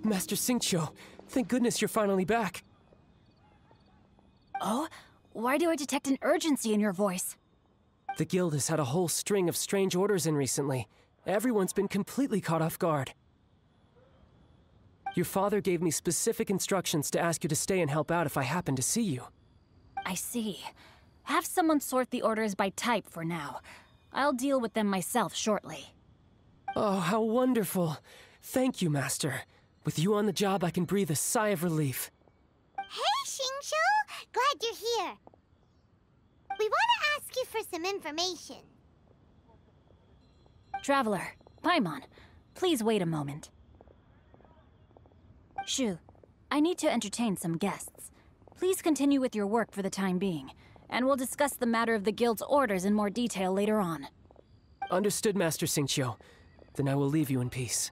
Master Xingqiu, thank goodness you're finally back. Oh? Why do I detect an urgency in your voice? The guild has had a whole string of strange orders in recently. Everyone's been completely caught off guard. Your father gave me specific instructions to ask you to stay and help out if I happen to see you. I see. Have someone sort the orders by type for now. I'll deal with them myself shortly. Oh, how wonderful. Thank you, Master. With you on the job, I can breathe a sigh of relief. Hey, Xingqiu! Glad you're here. We want to ask you for some information. Traveler, Paimon, please wait a moment. Shu, I need to entertain some guests. Please continue with your work for the time being, and we'll discuss the matter of the guild's orders in more detail later on. Understood, Master Xingqiu. Then I will leave you in peace.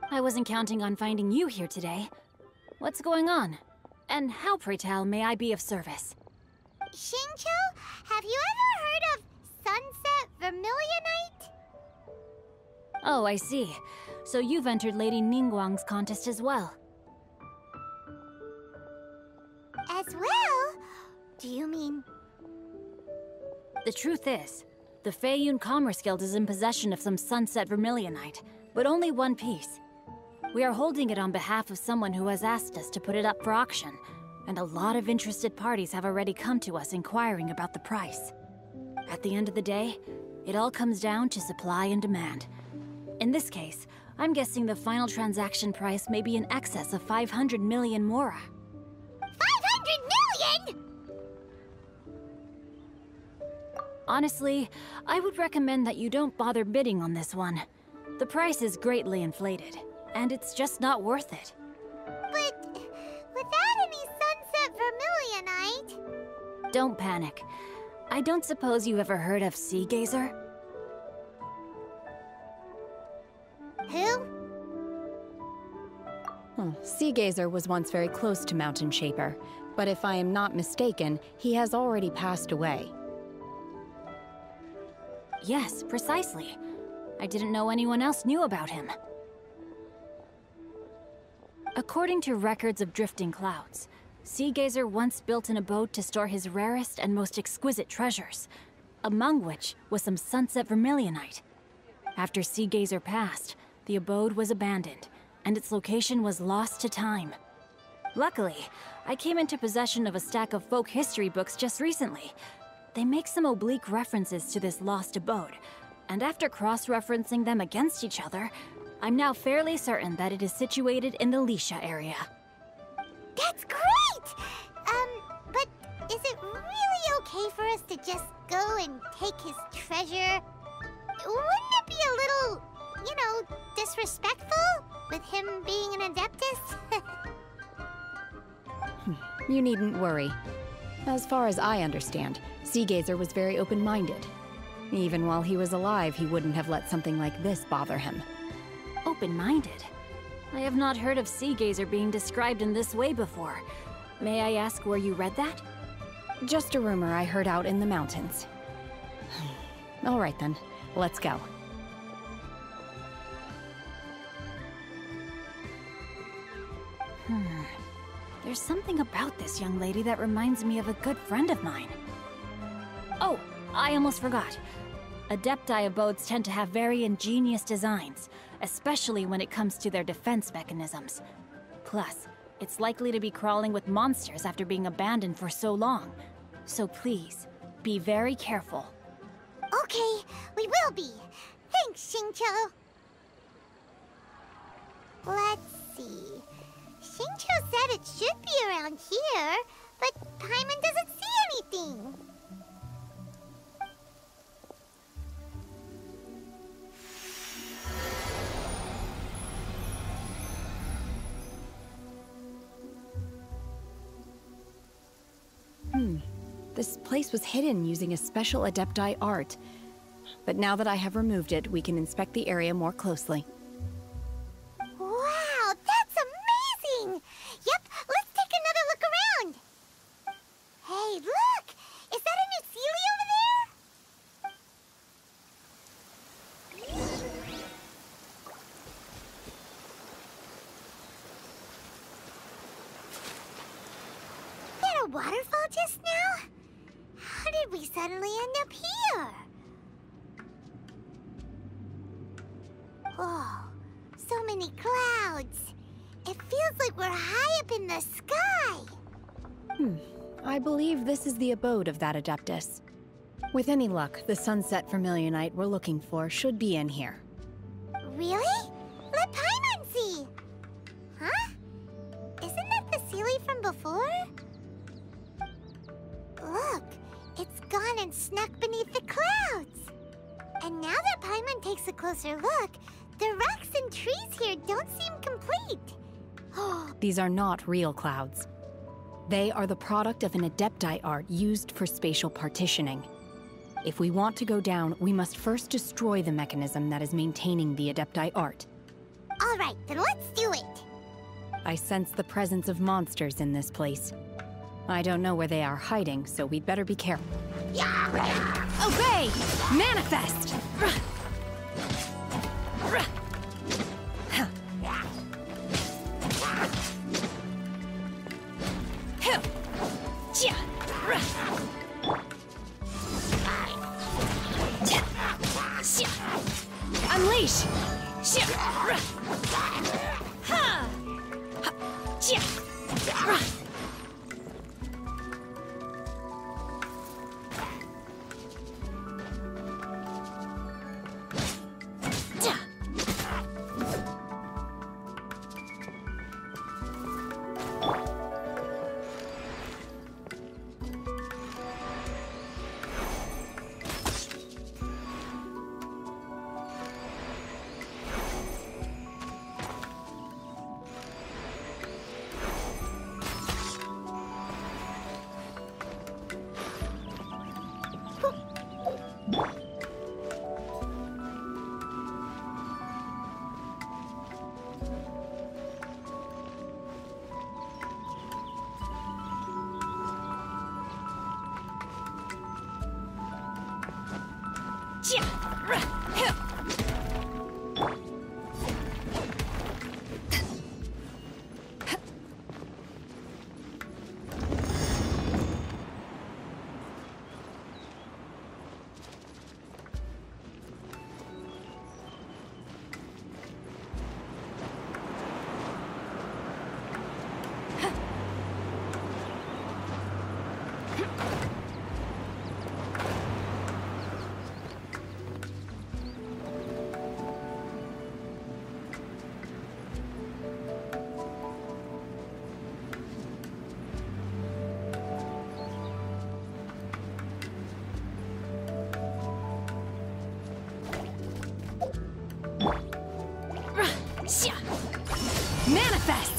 I wasn't counting on finding you here today. What's going on? And how, pray tell, may I be of service? Xingqiu, have you ever heard of Sunset Vermilionite? Oh, I see. So you've entered Lady Ningguang's contest as well. As well? Do you mean... The truth is, the Feiyun Commerce Guild is in possession of some Sunset Vermilionite, but only one piece. We are holding it on behalf of someone who has asked us to put it up for auction, and a lot of interested parties have already come to us inquiring about the price. At the end of the day, it all comes down to supply and demand. In this case, I'm guessing the final transaction price may be in excess of 500 million mora. 500 million?! Honestly, I would recommend that you don't bother bidding on this one. The price is greatly inflated, and it's just not worth it. But without any Sunset Vermilionite... Don't panic. I don't suppose you ever heard of Sea Gazer? Who? Sea Gazer was once very close to Mountain Shaper, but if I am not mistaken, he has already passed away. Yes, precisely. I didn't know anyone else knew about him. According to records of drifting clouds, Sea Gazer once built an abode to store his rarest and most exquisite treasures, among which was some Sunset Vermilionite. After Sea Gazer passed, the abode was abandoned, and its location was lost to time. Luckily, I came into possession of a stack of folk history books just recently. They make some oblique references to this lost abode, and after cross-referencing them against each other, I'm now fairly certain that it is situated in the Lisha area. That's great! But is it really okay for us to just go and take his treasure? Wouldn't it be a little, you know, disrespectful with him being an Adeptus? You needn't worry. As far as I understand, Sea Gazer was very open-minded. Even while he was alive, he wouldn't have let something like this bother him. Open-minded? I have not heard of Sea Gazer being described in this way before. May I ask where you read that? Just a rumor I heard out in the mountains. All right then, let's go. There's something about this young lady that reminds me of a good friend of mine. Oh, I almost forgot. Adepti abodes tend to have very ingenious designs, especially when it comes to their defense mechanisms. Plus, it's likely to be crawling with monsters after being abandoned for so long. So please, be very careful. Okay, we will be. Thanks, Xingqiu. Let's see. Xingqiu said it should be around here, but Paimon doesn't see anything. This place was hidden using a special Adepti art. But now that I have removed it, we can inspect the area more closely. Wow, that's amazing! Yep, let's take another look around. Hey, look! Is that a new Sealy over all just now? How did we suddenly end up here? Whoa, so many clouds. It feels like we're high up in the sky. I believe this is the abode of that Adeptus. With any luck, the sunset Vermilionite we're looking for should be in here. Really? Let Paimon see! Huh? Isn't that the Sealy from before? Look, it's gone and snuck beneath the clouds. And now that Paimon takes a closer look, the rocks and trees here don't seem complete. These are not real clouds. They are the product of an Adepti art used for spatial partitioning. If we want to go down, we must first destroy the mechanism that is maintaining the Adepti art. All right, then let's do it. I sense the presence of monsters in this place. I don't know where they are hiding, so we'd better be careful. Obey! Manifest! Unleash! Manifest!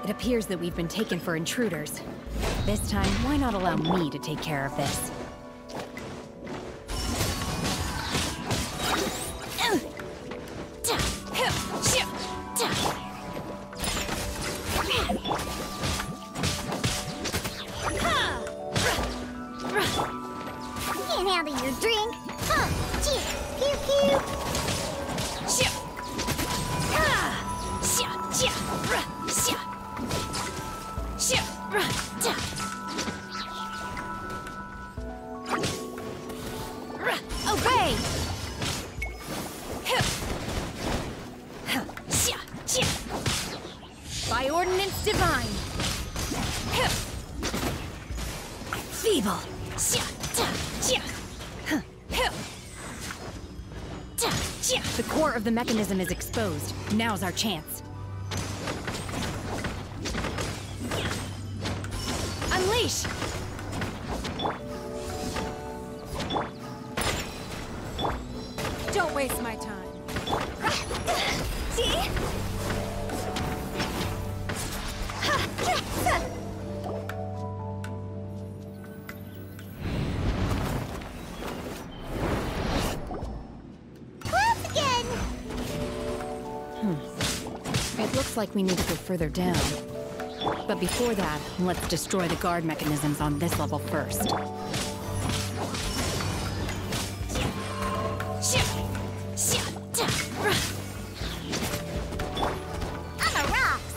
It appears that we've been taken for intruders. This time, why not allow me to take care of this? Can't handle your drink. Huh, gee, pew pew. Obey! By ordinance divine. Feeble. The core of the mechanism is exposed. Now's our chance. Unleash! Don't waste my time. See? Close again! It looks like we need to go further down. But before that, let's destroy the guard mechanisms on this level first. On the rocks!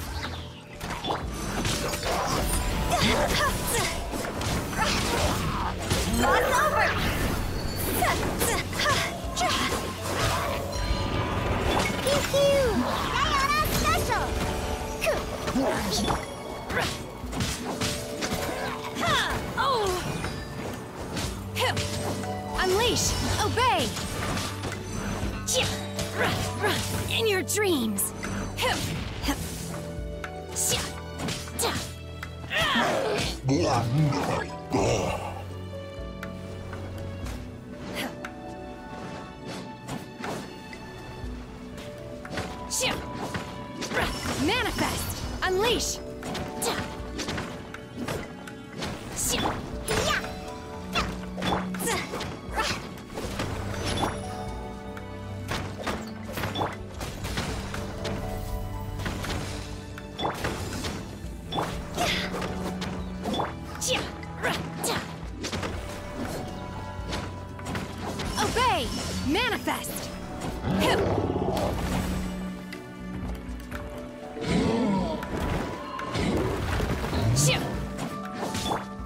Lots over! Pew pew! Diana special! Unleash! Obey! In your dreams! Manifest! Unleash! Obey! Manifest!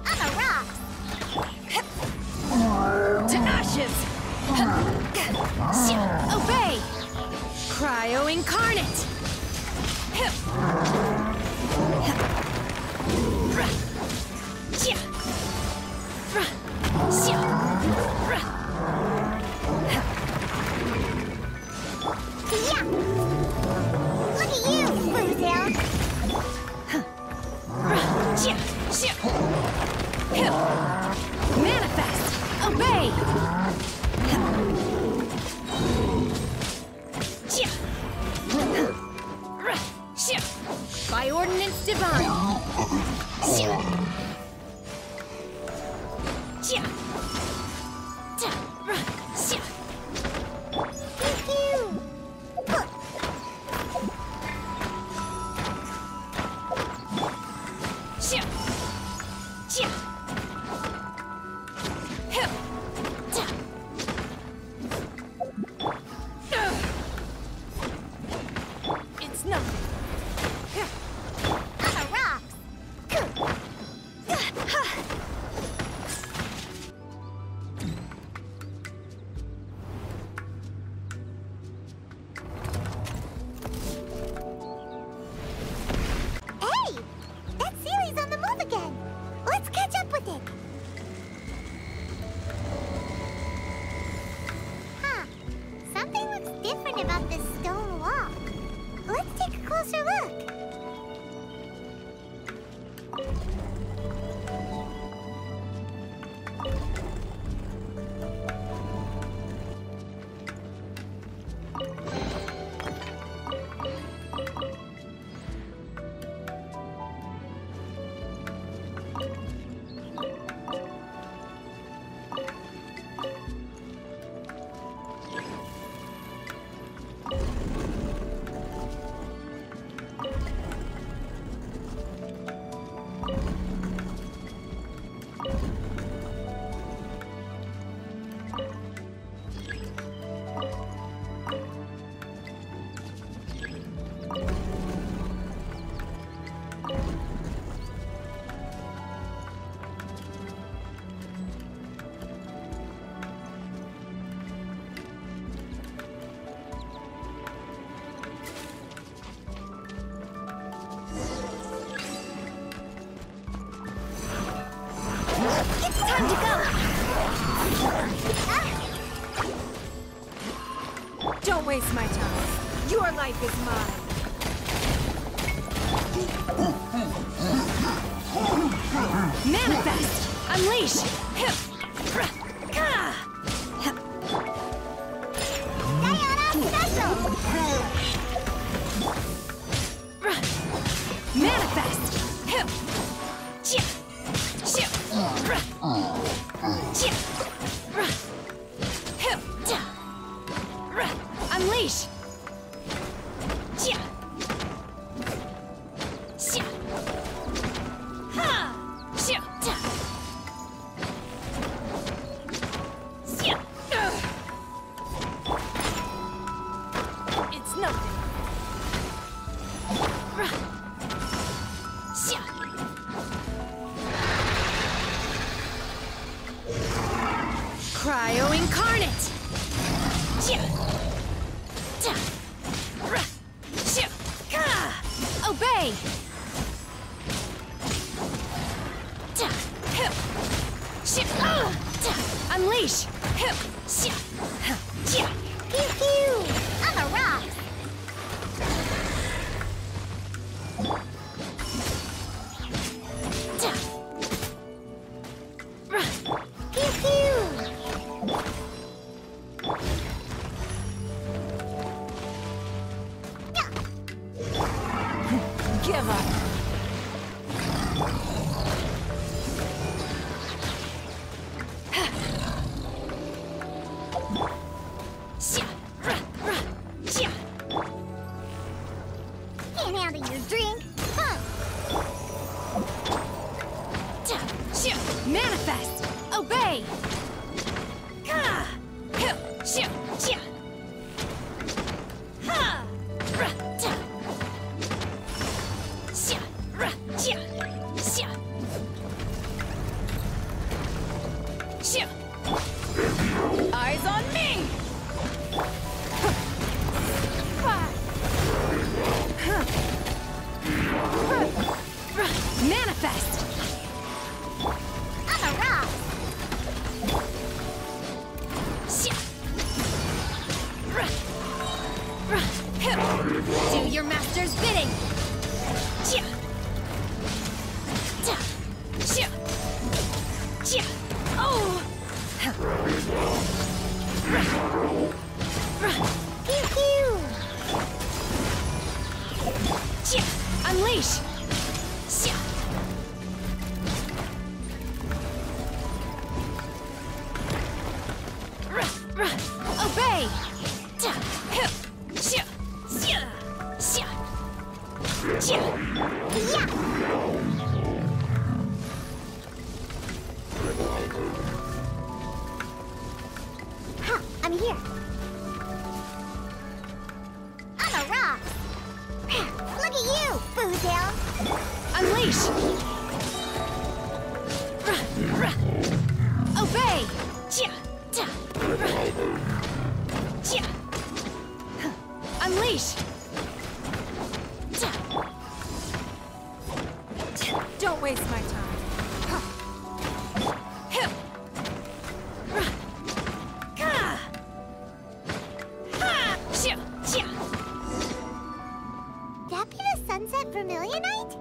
On the rocks! To ashes! Obey! Cryo incarnate! Yeah! Look at you, Bluetail! Manifest! Obey! By ordinance divine! Pew pew! It's nothing. On the rocks! my time. Your life is mine. Manifest! Unleash! Manifest! Unleash! It's nothing. Cryo Incarnate! Obey! Unleash! Pew pew! I'm a rock! Pew pew! Give up. Can't handle your drink! Huh! Manifest! Obey! Eyes on me! Manifest! I'm a rock! Do your master's bidding! Oh! Pew pew! Unleash! Obey! Huh, I'm here. I'm a rock. Look at you, Boozle. Unleash! Obey! Unleash! Don't waste my time. That be the Sunset Vermilionite?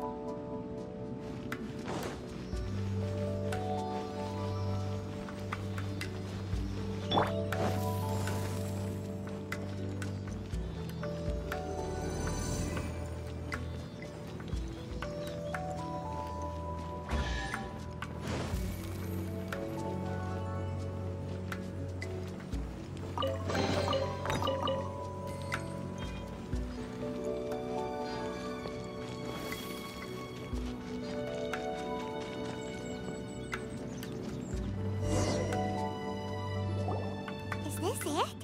Is this it?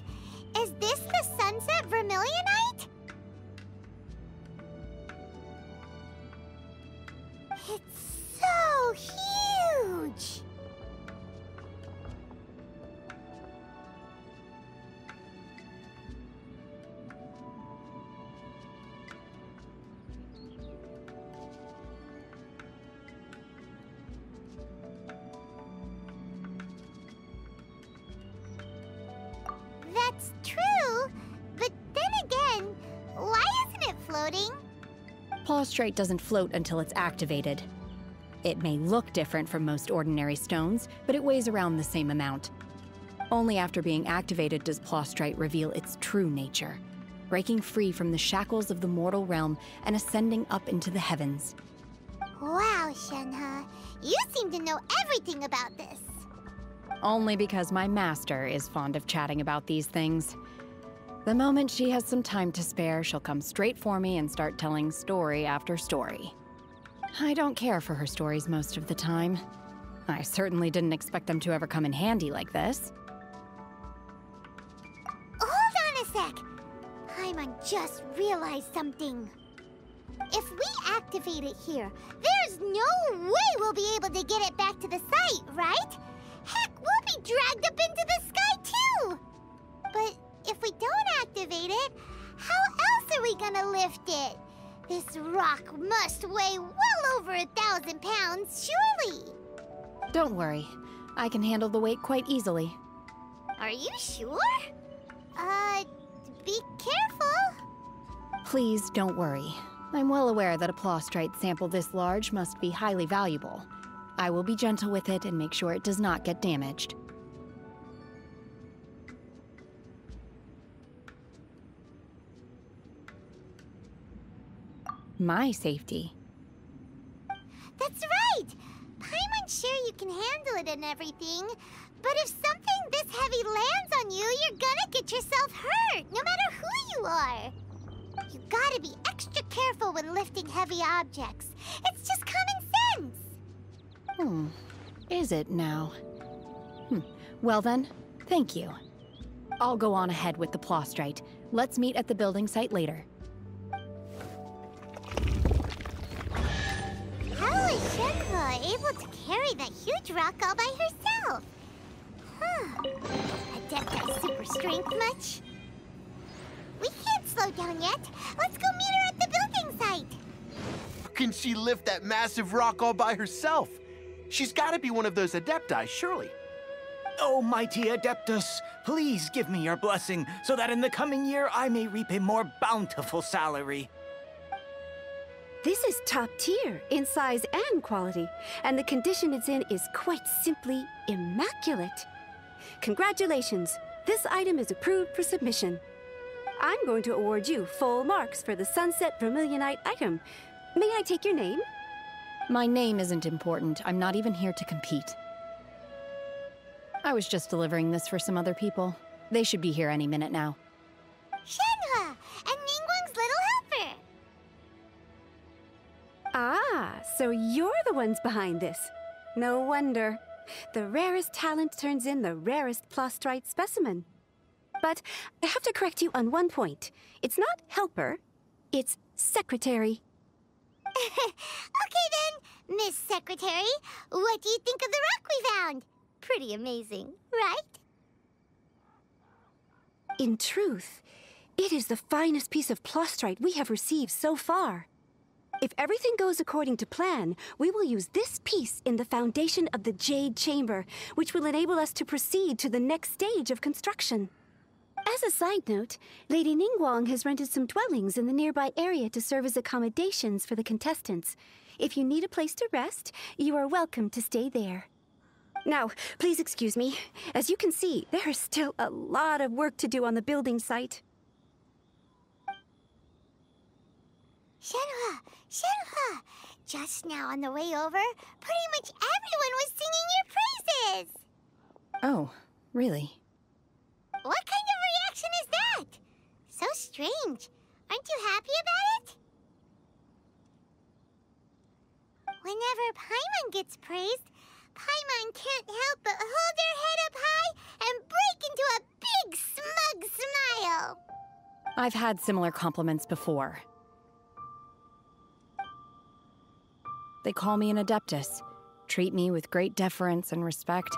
Is this the Sunset Vermilionite? It's so huge! That's true, but then floating? Plaustrite doesn't float until it's activated. It may look different from most ordinary stones, but it weighs around the same amount. Only after being activated does Plaustrite reveal its true nature, breaking free from the shackles of the mortal realm and ascending up into the heavens. Wow, Shenhe. You seem to know everything about this. Only because my master is fond of chatting about these things. The moment she has some time to spare, she'll come straight for me and start telling story after story. I don't care for her stories most of the time. I certainly didn't expect them to ever come in handy like this. Hold on a sec. Paimon just realized something. If we activate it here, there's no way we'll be able to get it back to the site, right? Heck, we'll be dragged up into the sky too! But if we don't activate it, how else are we gonna lift it? This rock must weigh well over 1,000 pounds, surely! Don't worry. I can handle the weight quite easily. Are you sure? Be careful! Please don't worry. I'm well aware that a Plaustrite sample this large must be highly valuable. I will be gentle with it and make sure it does not get damaged. My safety. That's right! Paimon's sure you can handle it and everything, but if something this heavy lands on you, you're gonna get yourself hurt, no matter who you are. You gotta be extra careful when lifting heavy objects. It's just common sense. Is it now? Well then, thank you. I'll go on ahead with the Plaustrite. Let's meet at the building site later. How is Shenhe able to carry that huge rock all by herself? Adepti super strength much? We can't slow down yet. Let's go meet her at the building site. How can she lift that massive rock all by herself? She's gotta be one of those Adepti, surely. Oh, mighty Adeptus, please give me your blessing so that in the coming year I may reap a more bountiful salary. This is top tier in size and quality, and the condition it's in is quite simply immaculate. Congratulations, this item is approved for submission. I'm going to award you full marks for the Sunset Vermilionite item. May I take your name? My name isn't important. I'm not even here to compete. I was just delivering this for some other people. They should be here any minute now. Shenhe and Ningguang's little helper. Ah, so you're the ones behind this. No wonder. The rarest talent turns in the rarest Plaustrite specimen. But I have to correct you on one point. It's not helper, it's secretary. Okay then, Miss Secretary, what do you think of the rock we found? Pretty amazing, right? In truth, it is the finest piece of Plaustrite we have received so far. If everything goes according to plan, we will use this piece in the foundation of the Jade Chamber, which will enable us to proceed to the next stage of construction. As a side note, Lady Ningguang has rented some dwellings in the nearby area to serve as accommodations for the contestants. If you need a place to rest, you are welcome to stay there. Now, please excuse me. As you can see, there is still a lot of work to do on the building site. Shenhe! Shenhe! Just now on the way over, pretty much everyone was singing your praises! Oh, really? What kind of reaction is that? So strange. Aren't you happy about it? Whenever Paimon gets praised, Paimon can't help but hold her head up high and break into a big, smug smile. I've had similar compliments before. They call me an Adeptus, treat me with great deference and respect,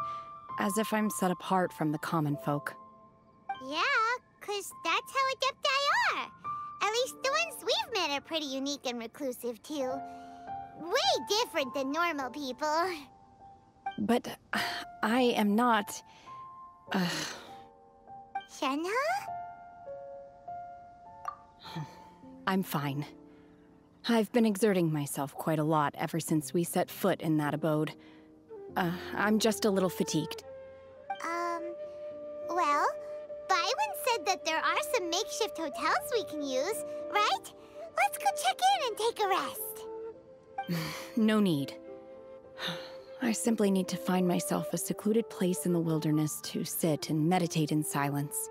as if I'm set apart from the common folk. Yeah, 'cause that's how Adepti are. At least the ones we've met are pretty unique and reclusive, too. Way different than normal people. But I am not... Shenhe? I'm fine. I've been exerting myself quite a lot ever since we set foot in that abode. I'm just a little fatigued. Well, Byron said that there are some makeshift hotels we can use, right? Let's go check in and take a rest. No need. I simply need to find myself a secluded place in the wilderness to sit and meditate in silence.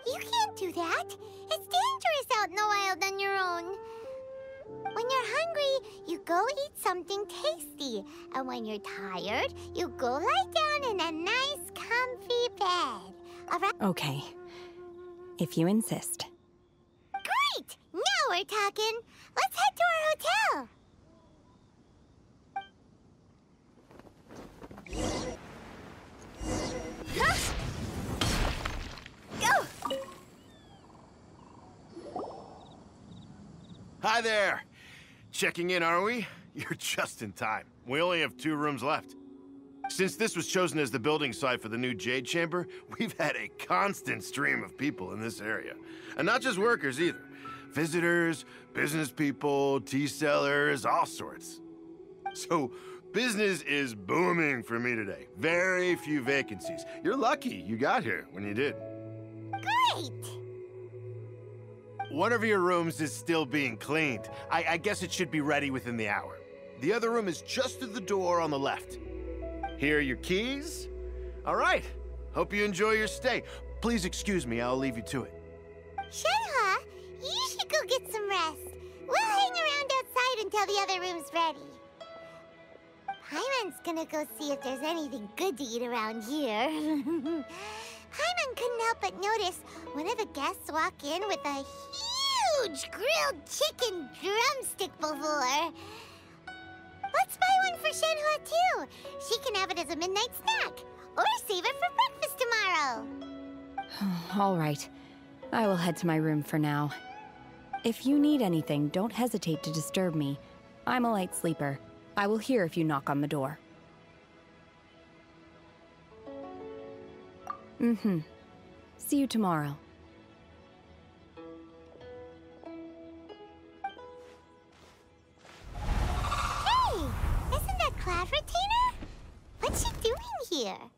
You can't do that. It's dangerous out in the wild on your own. When you're hungry, you go eat something tasty. And when you're tired, you go lie down in a nice, comfy bed. All right? Okay. If you insist. Great! Now we're talking. Let's head to our hotel. Go! Hi there! Checking in, are we? You're just in time. We only have 2 rooms left. Since this was chosen as the building site for the new Jade Chamber, we've had a constant stream of people in this area. And not just workers either. Visitors, business people, tea sellers, all sorts. So, business is booming for me today. Very few vacancies. You're lucky you got here when you did. Great! One of your rooms is still being cleaned. I guess it should be ready within the hour. The other room is just through the door on the left. Here are your keys. All right. Hope you enjoy your stay. Please excuse me, I'll leave you to it. Shenhua, you should go get some rest. We'll hang around outside until the other room's ready. Paimon's gonna go see if there's anything good to eat around here. Paimon couldn't help but notice one of the guests walk in with a huge grilled chicken drumstick before. Let's buy one for Shenhua too. She can have it as a midnight snack, or save it for breakfast tomorrow. All right. I will head to my room for now. If you need anything, don't hesitate to disturb me. I'm a light sleeper. I will hear if you knock on the door. See you tomorrow. Hey! Isn't that Cloud Retainer? What's she doing here?